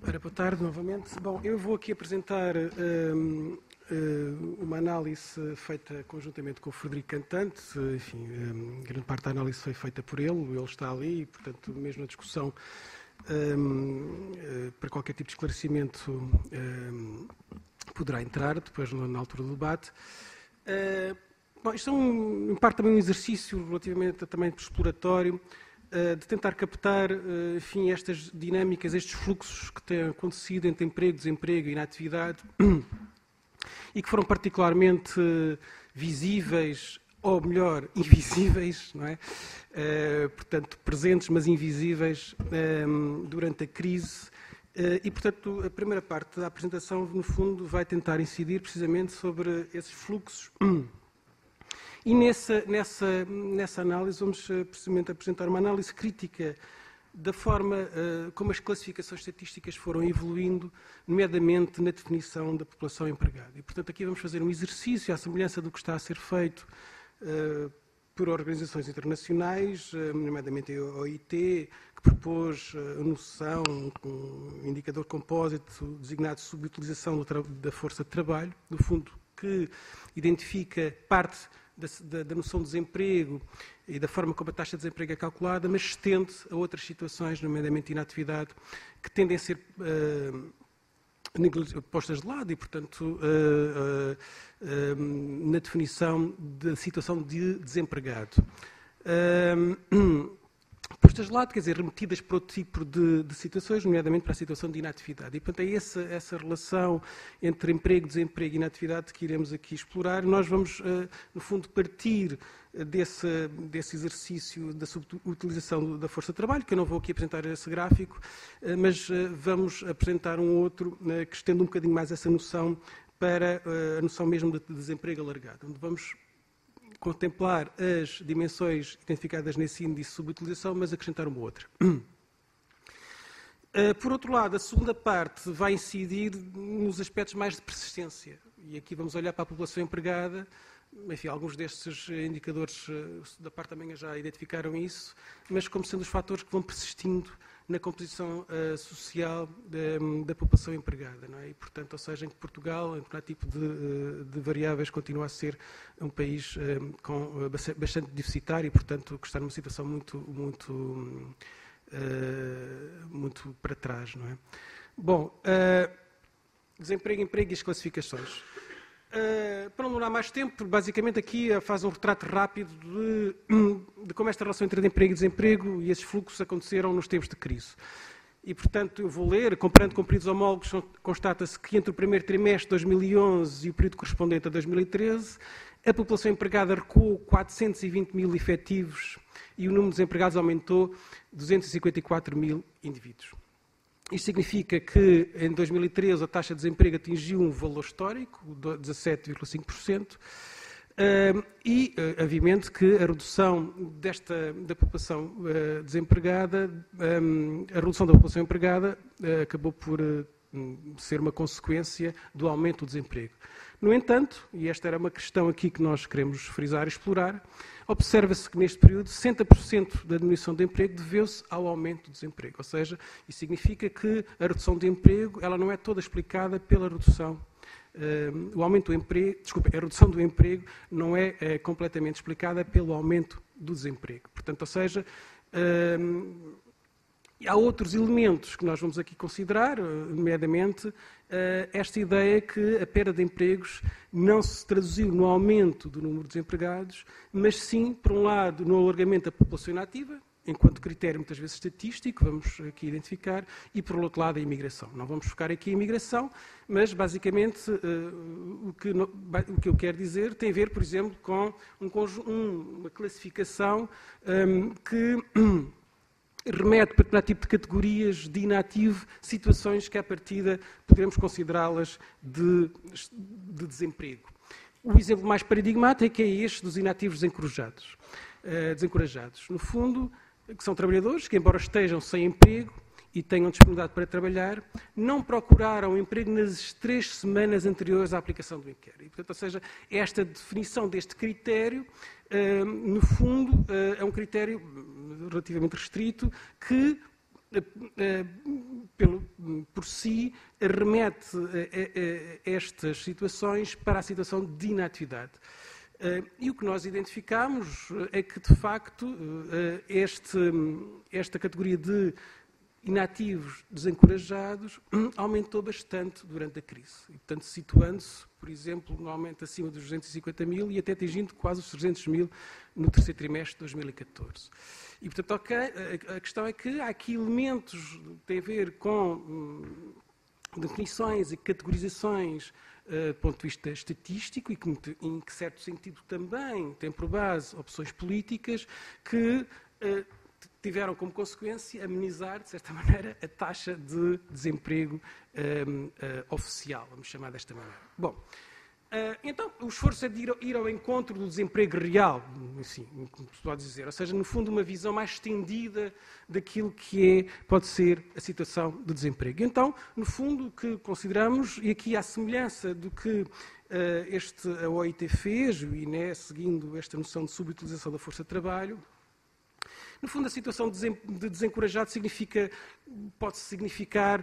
Ora, boa tarde novamente. Bom, eu vou aqui apresentar uma análise feita conjuntamente com o Frederico Cantante. Enfim, grande parte da análise foi feita por ele está ali e, portanto, mesmo a discussão para qualquer tipo de esclarecimento poderá entrar depois na altura do debate. Bom, isto é em parte também um exercício relativamente também exploratório de tentar captar, enfim, estas dinâmicas, estes fluxos que têm acontecido entre emprego, desemprego e inatividade e que foram particularmente visíveis, ou melhor, invisíveis, não é? Portanto, presentes, mas invisíveis durante a crise. E, portanto, a primeira parte da apresentação, no fundo, vai tentar incidir precisamente sobre esses fluxos. E nessa análise vamos precisamente apresentar uma análise crítica da forma como as classificações estatísticas foram evoluindo, nomeadamente na definição da população empregada. E, portanto, aqui vamos fazer um exercício à semelhança do que está a ser feito por organizações internacionais, nomeadamente a OIT, que propôs a noção, um indicador compósito designado de subutilização da força de trabalho, no fundo, que identifica parte da noção de desemprego e da forma como a taxa de desemprego é calculada, mas estende a outras situações, nomeadamente inatividade, que tendem a ser postas de lado e, portanto, na definição da situação de desempregado. Postas de lado, quer dizer, remetidas para outro tipo de situações, nomeadamente para a situação de inatividade. E, portanto, é essa relação entre emprego, desemprego e inatividade que iremos aqui explorar. Nós vamos, no fundo, partir desse exercício da subutilização da força de trabalho, que eu não vou aqui apresentar esse gráfico, mas vamos apresentar um outro que estende um bocadinho mais essa noção para a noção mesmo de desemprego alargado, onde vamos contemplar as dimensões identificadas nesse índice de subutilização, mas acrescentar uma outra. Por outro lado, a segunda parte vai incidir nos aspectos mais de persistência. E aqui vamos olhar para a população empregada. Enfim, alguns destes indicadores da parte da manhã já identificaram isso, mas como sendo os fatores que vão persistindo na composição social da população empregada, não é? E, portanto, ou seja, em que Portugal, em determinado tipo de variáveis, continua a ser um país bastante deficitário e, portanto, que está numa situação muito para trás, não é? Bom, desemprego, emprego e as classificações. Para não demorar mais tempo, basicamente aqui faz um retrato rápido de como esta relação entre emprego e desemprego e esses fluxos aconteceram nos tempos de crise. E, portanto, eu vou ler, comparando com períodos homólogos, constata-se que entre o primeiro trimestre de 2011 e o período correspondente a 2013, a população empregada recuou 420 mil efetivos e o número de desempregados aumentou 254 mil indivíduos. Isto significa que, em 2013, a taxa de desemprego atingiu um valor histórico, 17,5%, e, obviamente, que a redução da população desempregada, a redução da população empregada acabou por ser uma consequência do aumento do desemprego. No entanto, e esta era uma questão aqui que nós queremos frisar e explorar, observa-se que neste período 60% da diminuição de emprego deveu-se ao aumento do desemprego. Ou seja, isso significa que a redução de emprego ela não é toda explicada pela redução. O aumento do emprego, a redução do emprego não é completamente explicada pelo aumento do desemprego. Portanto, ou seja, há outros elementos que nós vamos aqui considerar, nomeadamente esta ideia que a perda de empregos não se traduziu no aumento do número de desempregados, mas sim, por um lado, no alargamento da população inativa, enquanto critério muitas vezes estatístico, vamos aqui identificar, e por outro lado a imigração. Não vamos focar aqui a imigração, mas basicamente o que eu quero dizer tem a ver, por exemplo, com uma classificação que remete para determinado tipo de categorias de inativo, situações que, à partida, poderemos considerá-las de desemprego. O exemplo mais paradigmático é este dos inativos desencorajados. No fundo, que são trabalhadores que, embora estejam sem emprego e tenham disponibilidade para trabalhar, não procuraram emprego nas 3 semanas anteriores à aplicação do inquérito. E, portanto, ou seja, esta definição deste critério, no fundo, é um critério relativamente restrito que por si, remete estas situações para a situação de inatividade. E o que nós identificamos é que, de facto, esta categoria de inativos desencorajados aumentou bastante durante a crise. E, portanto, situando-se, por exemplo, normalmente acima dos 250 mil e até atingindo quase os 300 mil no terceiro trimestre de 2014. E, portanto, a questão é que há aqui elementos que têm a ver com definições e categorizações do ponto de vista estatístico e que, em certo sentido, também tem por base opções políticas que tiveram como consequência amenizar, de certa maneira, a taxa de desemprego oficial, vamos chamar desta maneira. Bom, então, o esforço é de ir ao encontro do desemprego real, assim, como se pode dizer, ou seja, no fundo, uma visão mais estendida daquilo que pode ser a situação de desemprego. Então, no fundo, o que consideramos, e aqui à semelhança do que a OIT fez, o INE, seguindo esta noção de subutilização da força de trabalho, no fundo, a situação de desencorajado pode significar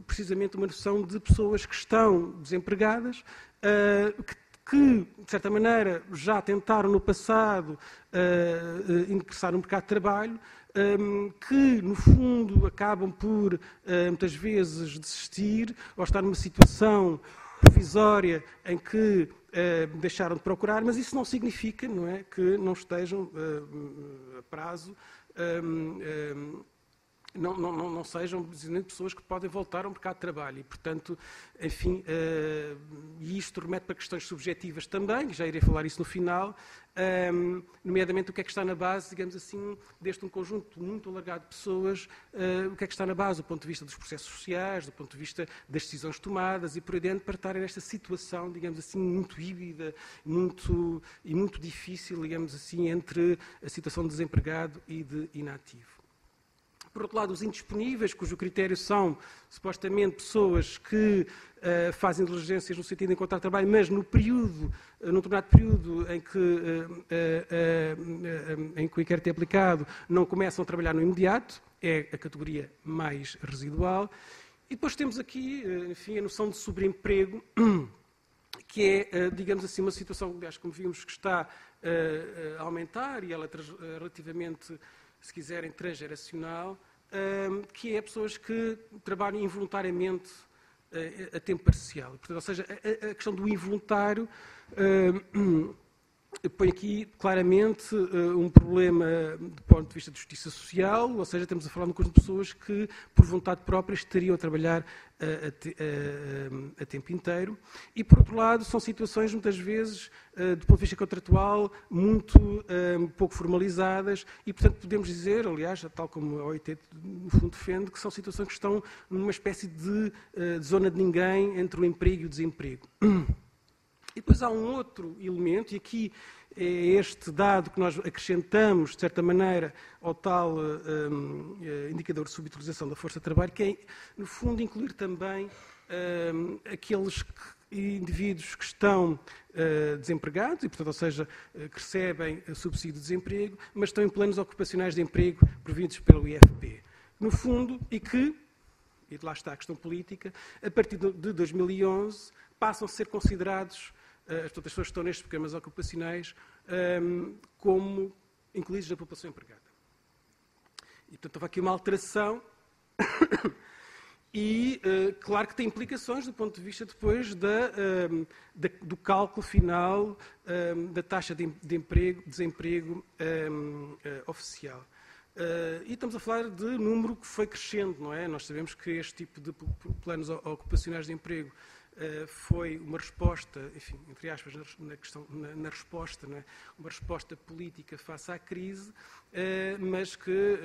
precisamente uma noção de pessoas que estão desempregadas, que, de certa maneira, já tentaram no passado ingressar no mercado de trabalho, que, no fundo, acabam por, muitas vezes, desistir ou estar numa situação provisória em que deixaram de procurar, mas isso não significa, não é, que não estejam a prazo, não sejam precisamente pessoas que podem voltar ao mercado de trabalho. E, portanto, enfim, e isto remete para questões subjetivas também, já irei falar isso no final, nomeadamente o que é que está na base, digamos assim, deste um conjunto muito alargado de pessoas, o que é que está na base do ponto de vista dos processos sociais, do ponto de vista das decisões tomadas e por aí dentro, para estarem nesta situação, digamos assim, muito híbrida e muito difícil, digamos assim, entre a situação de desempregado e de inativo. Por outro lado, os indisponíveis, cujo critério são, supostamente, pessoas que fazem diligências no sentido de encontrar trabalho, mas num determinado período em que o inquérito é aplicado, não começam a trabalhar no imediato, é a categoria mais residual. E depois temos aqui, enfim, a noção de sobreemprego, que é, digamos assim, uma situação, aliás, como vimos, que está a aumentar, e ela é relativamente, se quiserem, transgeracional, que é pessoas que trabalham involuntariamente a tempo parcial. Portanto, ou seja, a questão do involuntário põe aqui claramente um problema do ponto de vista de justiça social, ou seja, estamos a falar de um conjunto de pessoas que, por vontade própria, estariam a trabalhar a tempo inteiro. E, por outro lado, são situações, muitas vezes, do ponto de vista contratual, muito pouco formalizadas e, portanto, podemos dizer, aliás, tal como a OIT, no fundo, defende, que são situações que estão numa espécie de zona de ninguém entre o emprego e o desemprego. E depois há um outro elemento, e aqui é este dado que nós acrescentamos, de certa maneira, ao tal indicador de subutilização da força de trabalho, que é, no fundo, incluir também aqueles indivíduos que estão desempregados, e, portanto, ou seja, que recebem subsídio de desemprego, mas estão em planos ocupacionais de emprego providos pelo IFP. No fundo, e lá está a questão política, a partir de 2011, passam a ser considerados as pessoas que estão nestes programas ocupacionais como incluídos na população empregada. E, portanto, houve aqui uma alteração e, claro que tem implicações do ponto de vista depois do cálculo final da taxa de desemprego oficial. E estamos a falar de número que foi crescendo, não é? Nós sabemos que este tipo de planos ocupacionais de emprego foi uma resposta, enfim, entre aspas, na resposta, não é? Uma resposta política face à crise, mas que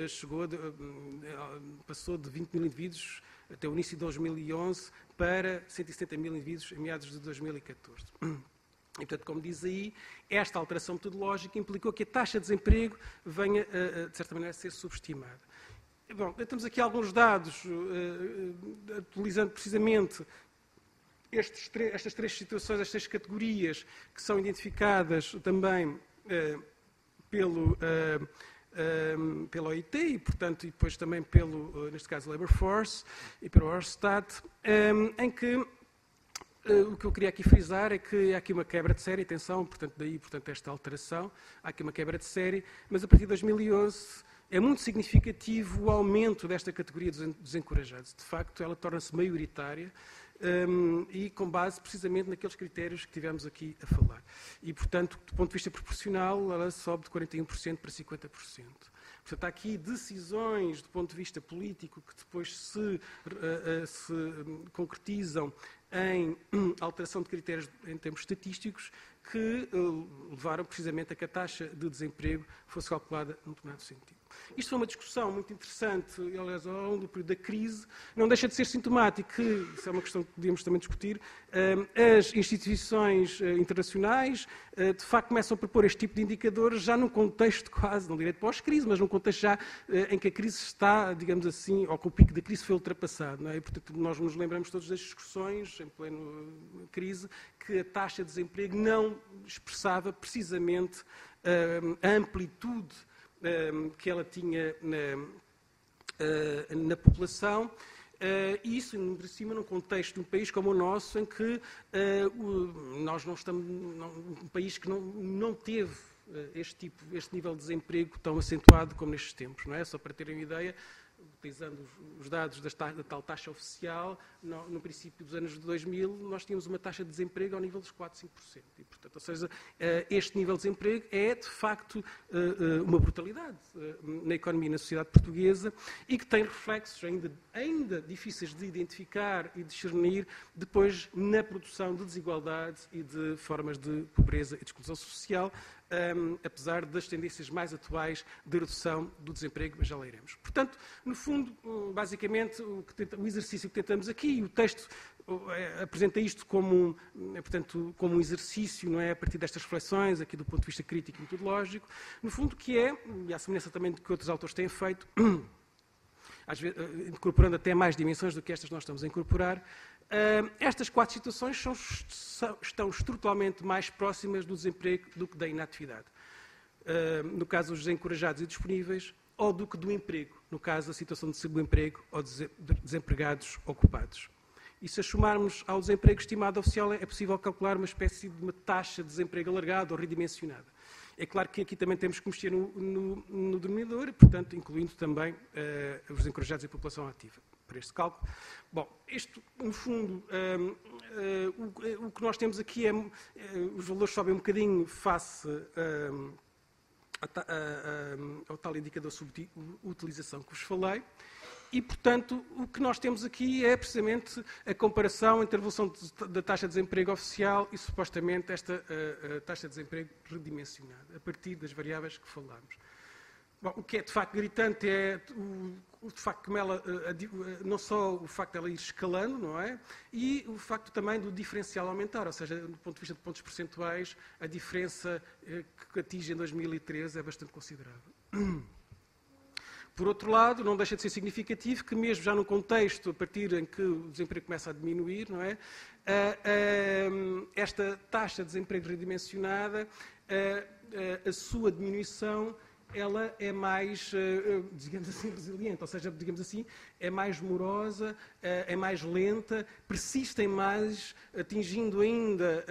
passou de 20 mil indivíduos até o início de 2011 para 170 mil indivíduos em meados de 2014. E, portanto, como diz aí, esta alteração metodológica implicou que a taxa de desemprego venha, de certa maneira, a ser subestimada. Bom, temos aqui alguns dados, atualizando precisamente estas três situações, estas três categorias que são identificadas também pelo pela OIT e, portanto, e depois também pelo, neste caso, Labour Force e pelo Eurostat, em que o que eu queria aqui frisar é que há aqui uma quebra de série, atenção, portanto, daí esta alteração, há aqui uma quebra de série, mas a partir de 2011 é muito significativo o aumento desta categoria dos encorajados. De facto, ela torna-se maioritária e com base precisamente naqueles critérios que tivemos aqui a falar. E, portanto, do ponto de vista proporcional, ela sobe de 41% para 50%. Portanto, há aqui decisões do ponto de vista político que depois se concretizam em alteração de critérios em termos estatísticos que levaram precisamente a que a taxa de desemprego fosse calculada num determinado sentido. Isto foi uma discussão muito interessante, aliás, ao longo do período da crise. Não deixa de ser sintomático que, isso é uma questão que podíamos também discutir, as instituições internacionais, de facto, começam a propor este tipo de indicadores já num contexto quase, não direi de pós-crise, mas num contexto já em que a crise está, digamos assim, ou que o pico da crise foi ultrapassado. Não é? E, portanto, nós nos lembramos todos das discussões, em pleno crise, que a taxa de desemprego não expressava precisamente a amplitude que ela tinha na população, e isso, por cima, num contexto de um país como o nosso, em que nós não estamos, um país que não teve este nível de desemprego tão acentuado como nestes tempos, não é? Só para terem uma ideia, utilizando os dados da tal taxa oficial, no princípio dos anos de 2000, nós tínhamos uma taxa de desemprego ao nível dos 4, 5%. E, portanto, ou seja, este nível de desemprego é, de facto, uma brutalidade na economia e na sociedade portuguesa e que tem reflexos ainda difíceis de identificar e discernir depois na produção de desigualdades e de formas de pobreza e de exclusão social, apesar das tendências mais atuais de redução do desemprego, mas já lá iremos. Portanto, no fundo, basicamente, o exercício que tentamos aqui, e o texto apresenta isto como, portanto, como um exercício, não é, a partir destas reflexões, aqui do ponto de vista crítico e metodológico, no fundo, que é, e à semelhança também do que outros autores têm feito, às vezes, incorporando até mais dimensões do que estas nós estamos a incorporar, estas 4 situações estão estruturalmente mais próximas do desemprego do que da inatividade. No caso dos desencorajados e disponíveis, ou do que do emprego, no caso da situação de subemprego ou desempregados ocupados. E se assomarmos ao desemprego estimado oficial, é possível calcular uma espécie de uma taxa de desemprego alargada ou redimensionada. É claro que aqui também temos que mexer no denominador, e, portanto, incluindo também os desencorajados e a população ativa para este cálculo. Bom, isto, no fundo, o que nós temos aqui é, os valores sobem um bocadinho face ao tal indicador de utilização que vos falei, e, portanto, o que nós temos aqui é precisamente a comparação entre a evolução da taxa de desemprego oficial e, supostamente, esta taxa de desemprego redimensionada, a partir das variáveis que falámos. Bom, o que é, de facto, gritante é de facto, como ela, não só o facto de ela ir escalando, não é? E o facto também do diferencial aumentar, ou seja, do ponto de vista de pontos percentuais, a diferença que atinge em 2013 é bastante considerável. Por outro lado, não deixa de ser significativo que, mesmo já num contexto, a partir em que o desemprego começa a diminuir, não é? Esta taxa de desemprego redimensionada, a sua diminuição, ela é mais, digamos assim, resiliente, ou seja, digamos assim, é mais morosa, é mais lenta, persistem mais, atingindo ainda,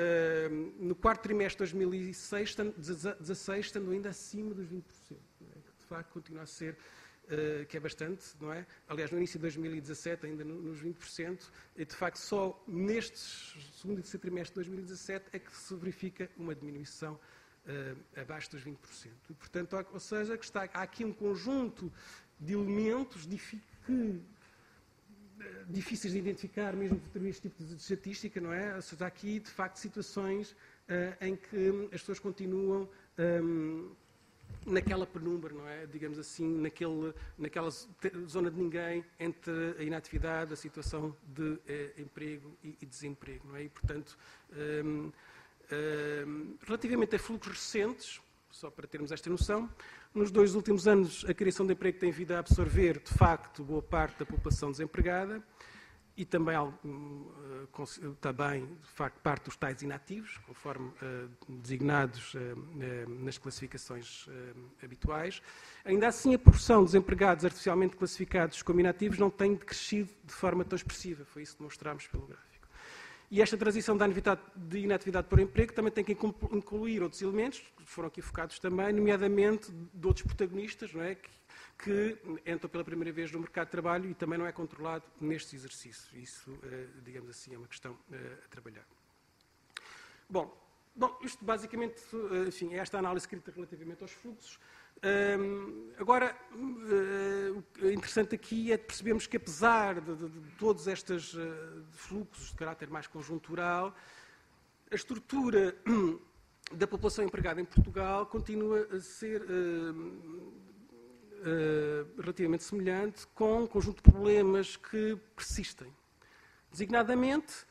no quarto trimestre de 2016, estando ainda acima dos 20%, não é? Que de facto continua a ser, que é bastante, não é? Aliás, no início de 2017, ainda nos 20%, e de facto só neste segundo e terceiro trimestre de 2017 é que se verifica uma diminuição abaixo dos 20%. E, portanto, ou seja, que há aqui um conjunto de elementos difíceis de identificar, mesmo por este tipo de estatística, não é? Ou seja, há aqui, de facto, situações em que as pessoas continuam naquela penumbra, não é? Digamos assim, naquela zona de ninguém entre a inatividade, a situação de emprego e desemprego, não é? E, portanto, relativamente a fluxos recentes, só para termos esta noção, nos 2 últimos anos a criação de emprego tem vindo a absorver, de facto, boa parte da população desempregada e também, de facto, parte dos tais inativos, conforme designados nas classificações habituais. Ainda assim, a proporção de desempregados artificialmente classificados como inativos não tem crescido de forma tão expressiva. Foi isso que demonstrámos pelo gráfico. E esta transição de inatividade para o emprego também tem que incluir outros elementos, que foram aqui focados também, nomeadamente de outros protagonistas, não é? Que entram pela primeira vez no mercado de trabalho e também não é controlado neste exercício. Isso, digamos assim, é uma questão a trabalhar. Bom, isto basicamente, enfim, é esta análise escrita relativamente aos fluxos. Agora, o interessante aqui é percebermos que, apesar de todos estes fluxos de caráter mais conjuntural, a estrutura da população empregada em Portugal continua a ser relativamente semelhante, com um conjunto de problemas que persistem. Designadamente,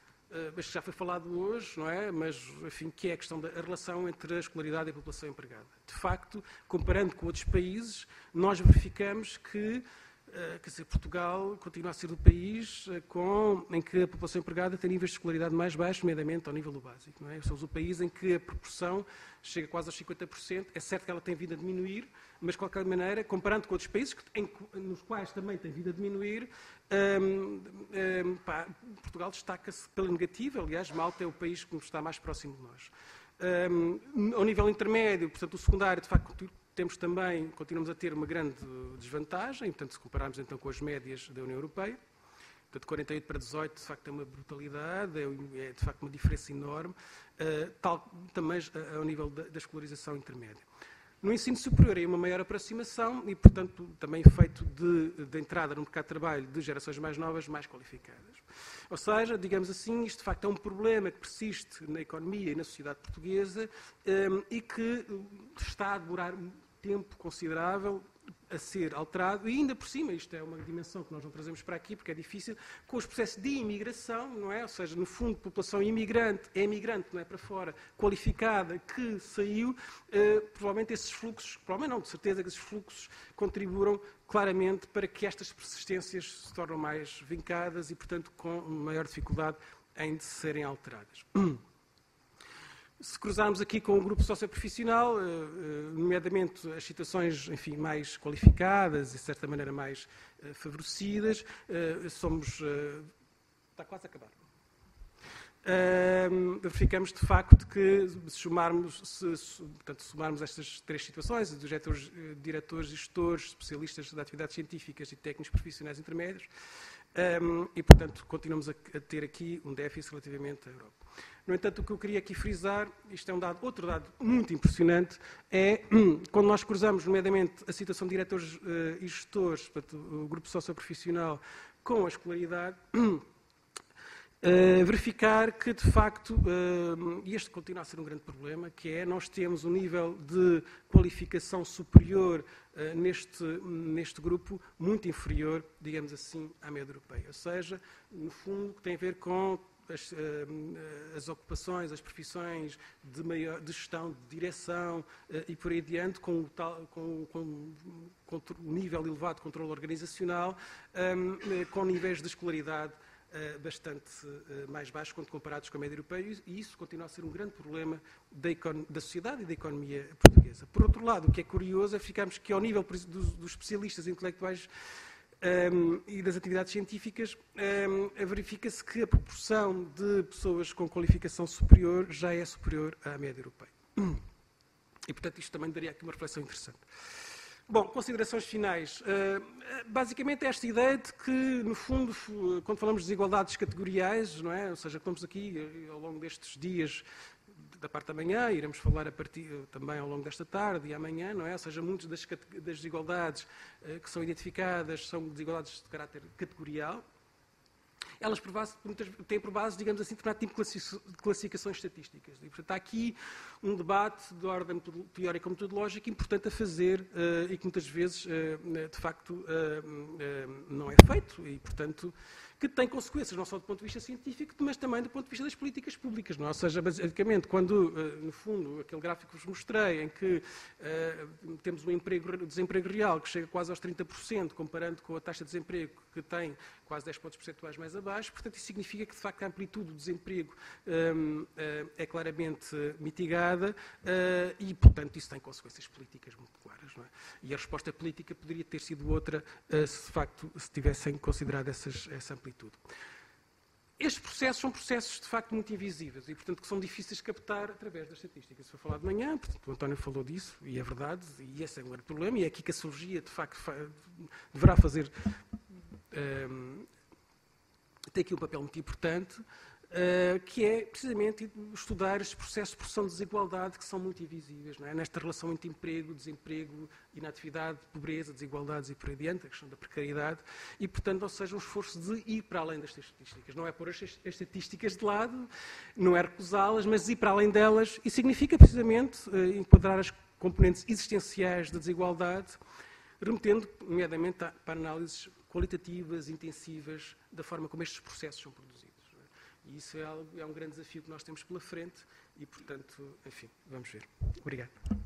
isto já foi falado hoje, não é? Mas, enfim, que é a questão da relação entre a escolaridade e a população empregada. De facto, comparando com outros países, nós verificamos que, quer dizer, Portugal continua a ser o país em que a população empregada tem níveis de escolaridade mais baixos, nomeadamente ao nível do básico, não é? Somos o país em que a proporção chega quase aos 50%. É certo que ela tem vindo a diminuir, mas, de qualquer maneira, comparando com outros países nos quais também tem vindo a diminuir, Portugal destaca-se pela negativa. Aliás, Malta é o país que está mais próximo de nós. Ao nível intermédio, portanto, o secundário, de facto, continuamos a ter uma grande desvantagem, portanto, se compararmos então com as médias da União Europeia. Portanto, 48 para 18, de facto, é uma brutalidade, é de facto uma diferença enorme, tal também ao nível da escolarização intermédia. No ensino superior é uma maior aproximação e, portanto, também feito de entrada no mercado de trabalho de gerações mais novas, mais qualificadas. Ou seja, digamos assim, isto de facto é um problema que persiste na economia e na sociedade portuguesa e que está a demorar um tempo considerável a ser alterado, e ainda por cima, isto é uma dimensão que nós não trazemos para aqui, porque é difícil, com os processos de imigração, não é? Ou seja, no fundo, população imigrante, não é para fora, qualificada, que saiu, provavelmente esses fluxos, provavelmente não, de certeza que esses fluxos contribuíram claramente para que estas persistências se tornem mais vincadas e, portanto, com maior dificuldade em de serem alteradas. Se cruzarmos aqui com o grupo socioprofissional, nomeadamente as situações, enfim, mais qualificadas e, de certa maneira, mais favorecidas, está quase a acabar. Verificamos, de facto, que se somarmos estas três situações, diretores e gestores, especialistas de atividades científicas e técnicos profissionais intermédios, e, portanto, continuamos a ter aqui um déficit relativamente à Europa. No entanto, o que eu queria aqui frisar, isto é outro dado muito impressionante, é quando nós cruzamos, nomeadamente, a situação de diretores e gestores, portanto, o grupo socioprofissional, com a escolaridade, verificar que, de facto, e este continua a ser um grande problema, que é nós temos um nível de qualificação superior neste grupo muito inferior, digamos assim, à média europeia. Ou seja, no fundo, tem a ver com as ocupações, as profissões de gestão, de direção e por aí adiante, com um nível elevado de controle organizacional, com níveis de escolaridade bastante mais baixos quando comparados com a média europeia, e isso continua a ser um grande problema da sociedade e da economia portuguesa. Por outro lado, o que é curioso é ficarmos que, ao nível dos especialistas intelectuais e das atividades científicas, verifica-se que a proporção de pessoas com qualificação superior já é superior à média europeia. E, portanto, isto também daria aqui uma reflexão interessante. Bom, considerações finais. Basicamente, esta ideia de que, no fundo, quando falamos de desigualdades categoriais, não é? Ou seja, estamos aqui ao longo destes dias, da parte da manhã, iremos falar a partir também ao longo desta tarde e amanhã, não é? Ou seja, muitas das desigualdades que são identificadas são desigualdades de caráter categorial. Elas têm por base, digamos assim, determinado tipo de classificações estatísticas. E, portanto, há aqui um debate de ordem teórico-metodológica importante a fazer e que muitas vezes, de facto, não é feito e, portanto, que tem consequências não só do ponto de vista científico, mas também do ponto de vista das políticas públicas. Não é? Ou seja, basicamente, quando, no fundo, aquele gráfico que vos mostrei, em que temos um desemprego real que chega quase aos 30%, comparando com a taxa de desemprego que tem quase 10 pontos percentuais mais abaixo, baixo, portanto, isso significa que, de facto, a amplitude do desemprego é claramente mitigada e, portanto, isso tem consequências políticas muito claras. Não é? E a resposta política poderia ter sido outra se, de facto, se tivessem considerado essa amplitude. Estes processos são processos, de facto, muito invisíveis e, portanto, que são difíceis de captar através das estatísticas. Isso foi falado de manhã, portanto, o António falou disso, e é verdade, e esse é um grande problema, e é aqui que a sociologia, de facto, deverá fazer, tem aqui um papel muito importante, que é, precisamente, estudar estes processos de produção de desigualdade que são muito invisíveis, não é? Nesta relação entre emprego, desemprego, inatividade, pobreza, desigualdades e por aí adiante, a questão da precariedade, e, portanto, ou seja, um esforço de ir para além das estatísticas. Não é pôr as estatísticas de lado, não é recusá-las, mas ir para além delas, e significa, precisamente, enquadrar as componentes existenciais da desigualdade, remetendo, nomeadamente, para análises qualitativas, intensivas, da forma como estes processos são produzidos. E isso é um grande desafio que nós temos pela frente e, portanto, enfim, vamos ver. Obrigado.